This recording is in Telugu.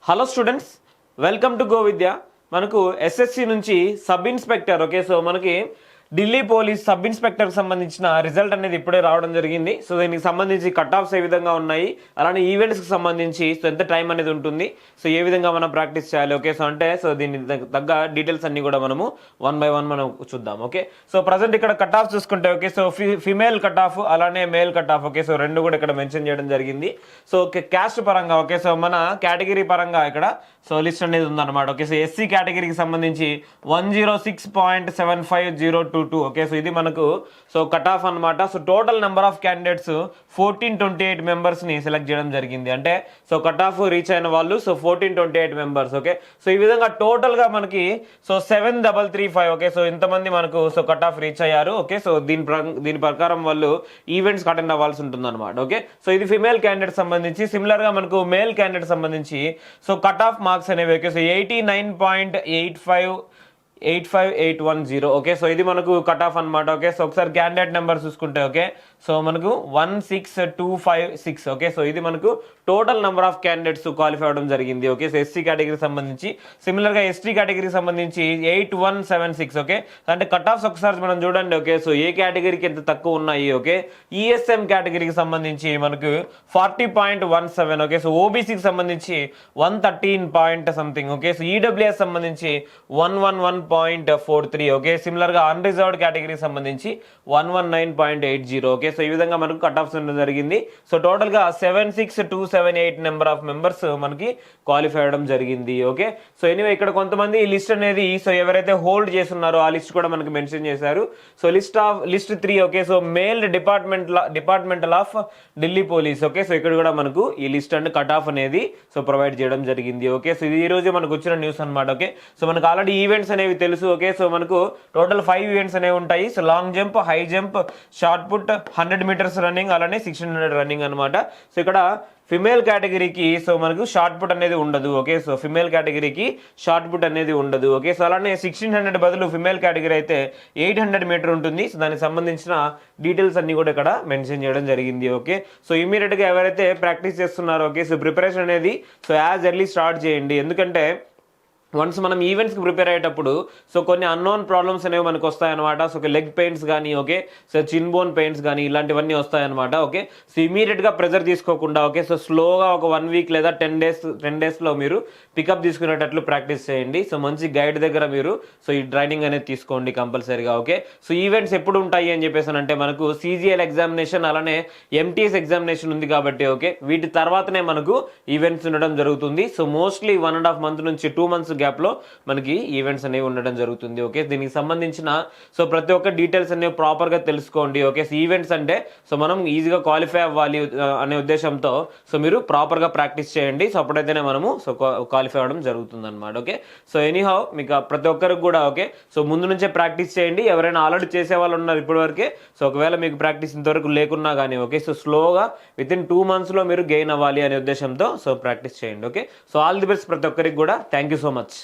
Hello students, welcome to go Vidya. మనకు ఎస్ఎస్సి నుంచి సబ్ ఇన్స్పెక్టర్ ఓకే. సో మనకి ఢిల్లీ పోలీస్ సబ్ ఇన్స్పెక్టర్ సంబంధించిన రిజల్ట్ అనేది ఇప్పుడే రావడం జరిగింది. సో దీనికి సంబంధించి కట్ ఆఫ్స్ ఏ విధంగా ఉన్నాయి, అలానే ఈవెంట్స్కి సంబంధించి సో ఎంత టైం అనేది ఉంటుంది, సో ఏ విధంగా మనం ప్రాక్టీస్ చేయాలి ఓకే. సో దీని తగ్గ డీటెయిల్స్ అన్ని కూడా మనము వన్ బై వన్ మనం చూద్దాం ఓకే. సో ప్రజెంట్ ఇక్కడ కట్ ఆఫ్ చూసుకుంటే okay. So female cut off అలానే male cut off okay. So రెండు కూడా ఇక్కడ మెన్షన్ చేయడం జరిగింది. సో క్యాస్ట్ పరంగా ఓకే. సో మన కేటగిరీ పరంగా ఇక్కడ సో లిస్ట్ అనేది ఉందన్నమాట ఓకే. సో ఎస్సీ కేటగిరీకి సంబంధించి 106.75022 ఓకే. సో ఇది మనకు సో కట్ ఆఫ్ అనమాట. So total number of candidates 1428 members ని సెలెక్ట్ చేయడం జరిగింది. అంటే సో కట్ ఆఫ్ రీచ్ అయిన వాళ్ళు సో 1428 మెంబర్స్ ఓకే. సో ఈ విధంగా టోటల్ గా మనకి సో 7335 ఓకే. సో ఇంతమంది మనకు సో కట్ ఆఫ్ రీచ్ అయ్యారు ఓకే. సో దీని ప్రకారం వాళ్ళు ఈవెంట్స్ అటెండ్ అవ్వాల్సి ఉంటుంది అనమాట ఓకే. సో ఇది ఫిమేల్ క్యాండిడేట్ సంబంధించి. సిమిలర్ గా మనకు మేల్ క్యాండిడేట్ సంబంధించి సో కట్ ఆఫ్ మార్క్స్ అనేవి ఓకే. So 89.85810 okay. సో ఇది మనకు కట్ ఆఫ్ అనమాట ఓకే. సో ఒకసారి క్యాండిడేట్ నెంబర్ చూసుకుంటే ఓకే. సో మనకు 16256 ఓకే. సో ఇది మనకు total number of candidates qualify అవడం జరిగింది ఓకే. సో ఎస్సీ కేటగిరీ సంబంధించి. సిమిలర్ గా ఎస్టీ కేటగిరీ సంబంధించి 8176 ఓకే. అంటే కట్ ఆఫ్స్ ఒకసారి మనం చూడండి ఓకే. సో ఏ కేటగిరీకి ఎంత తక్కువ ఉన్నాయి ఓకే. ఈఎస్ఎం కేటగిరీకి సంబంధించి మనకు 40.17 ఓకే. సో ఓబీసీకి సంబంధించి 113 point something okay. So EWS సంబంధించి 111.43 ఓకే. సిమిలర్ గా అన్రిజర్వ్డ్ కేటగిరీకి సంబంధించి 119.80 ఓకే. సో ఈ విధంగా మనకు కట్ ఆఫ్స్ ఉండడం జరిగింది. సో టోటల్ గా 76278 నెంబర్ ఆఫ్ మెంబర్స్ మనకి క్వాలిఫై అవడం జరిగింది ఓకే. సో ఎనీవే ఇక్కడ కొంతమంది ఈ లిస్ట్ అనేది సో ఎవరైతే హోల్డ్ చేస్తున్నారో ఆ లిస్ట్ కూడా మనకి మెన్షన్ చేశారు. So list 3 okay. So male departmental of Delhi police okay. So ఇక్కడ కూడా మనకు ఈ లిస్ట్ అండ్ కట్ ఆఫ్ అనేది సో ప్రొవైడ్ చేయడం జరిగింది ఓకే. సో ఇది ఈ రోజు మనకు వచ్చిన న్యూస్ అనమాట ఓకే. సో మనకు ఆల్రెడీ ఈవెంట్స్ అనేవి తెలుసు ఓకే. సో మనకు టోటల్ 5 ఈవెంట్స్ అనేవి ఉంటాయి. So long jump, high jump, short put, 100 metres running, అలానే 600 రన్నింగ్ అనమాట. సో ఇక్కడ ఫిమేల్ కేటగిరీకి సో మనకు షార్ట్ పుట్ అనేది ఉండదు ఓకే. సో ఫిమేల్ కేటగిరీకి షార్ట్ పుట్ అనేది ఉండదు ఓకే. సో అలానే 1600 బదులు ఫిమేల్ కేటగిరీ అయితే 800 మీటర్ ఉంటుంది. సో దానికి సంబంధించిన డీటెయిల్స్ అన్ని కూడా ఇక్కడ మెన్షన్ చేయడం జరిగింది ఓకే. సో ఇమీడియట్ గా ఎవరైతే ప్రాక్టీస్ చేస్తున్నారో ఓకే. సో ప్రిపరేషన్ అనేది సో యాజ్ ఎర్లీ స్టార్ట్ చేయండి. ఎందుకంటే వన్స్ మనం ఈవెంట్స్కి ప్రిపేర్ అయ్యేటప్పుడు సో కొన్ని అన్నోన్ ప్రాబ్లమ్స్ అనేవి మనకు వస్తాయన్నమాట. సో లెగ్ పెయిన్స్ కానీ ఓకే. సో చిన్ బోన్ పెయిన్స్ కానీ ఇలాంటివన్నీ వస్తాయన్నమాట ఓకే. సో ఇమీడియట్గా ప్రెజర్ తీసుకోకుండా ఓకే. సో స్లోగా ఒక 1 వీక్ లేదా 10 డేస్లో మీరు పికప్ తీసుకునేటట్లు ప్రాక్టీస్ చేయండి. సో మంచి గైడ్ దగ్గర మీరు సో ఈ ట్రైనింగ్ అనేది తీసుకోండి కంపల్సరీగా ఓకే. సో ఈవెంట్స్ ఎప్పుడు ఉంటాయి అని చెప్పేసి అంటే మనకు CGL ఎగ్జామినేషన్ అలానే MTS ఎగ్జామినేషన్ ఉంది కాబట్టి ఓకే. వీటి తర్వాతనే మనకు ఈవెంట్స్ ఉండడం జరుగుతుంది. సో మోస్ట్లీ 1.5 మంత్ నుంచి 2 మంత్స్ గ్యాప్ లో మనకి ఈవెంట్స్ అనేవి ఉండడం జరుగుతుంది ఓకే. దీనికి సంబంధించిన సో ప్రతి ఒక్క డీటెయిల్స్ అనేవి ప్రాపర్ గా తెలుసుకోండి ఓకే. సో ఈవెంట్స్ అంటే సో మనం ఈజీగా క్వాలిఫై అవ్వాలి అనే ఉద్దేశంతో సో మీరు ప్రాపర్ గా ప్రాక్టీస్ చేయండి. సో అప్పుడైతేనే మనము సో క్వాలిఫై అవ్వడం జరుగుతుంది అనమాట ఓకే. సో ఎనీహౌ మీకు ప్రతి ఒక్కరికి కూడా ఓకే. సో ముందు నుంచే ప్రాక్టీస్ చేయండి. ఎవరైనా ఆల్రెడీ చేసే వాళ్ళు ఉన్నారు ఇప్పటి వరకే. సో ఒకవేళ మీకు ప్రాక్టీస్ ఇంతవరకు లేకున్నా కానీ ఓకే. సో స్లోగా వితిన్ 2 మంత్స్ లో మీరు గెయిన్ అవ్వాలి అనే ఉద్దేశంతో సో ప్రాక్టీస్ చేయండి okay. So all the best ప్రతి ఒక్కరికి కూడా. Thank you so much.